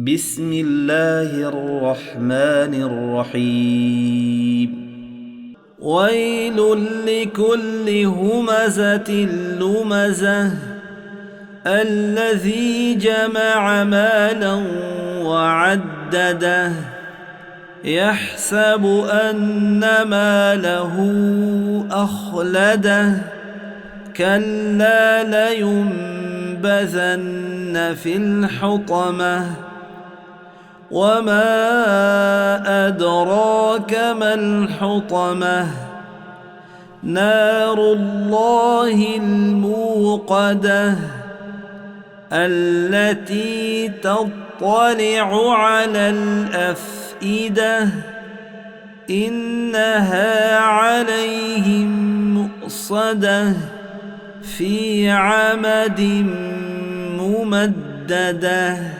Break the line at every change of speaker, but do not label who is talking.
بسم الله الرحمن الرحيم ويل لكل همزة لمزة الذي جمع مالا وعدده يحسب أن ماله أخلده كلا لينبذن في الحطمة وما أدراك ما الحطمة نار الله الموقدة التي تطلع على الأفئدة إنها عليهم مؤصدة في عمد ممددة.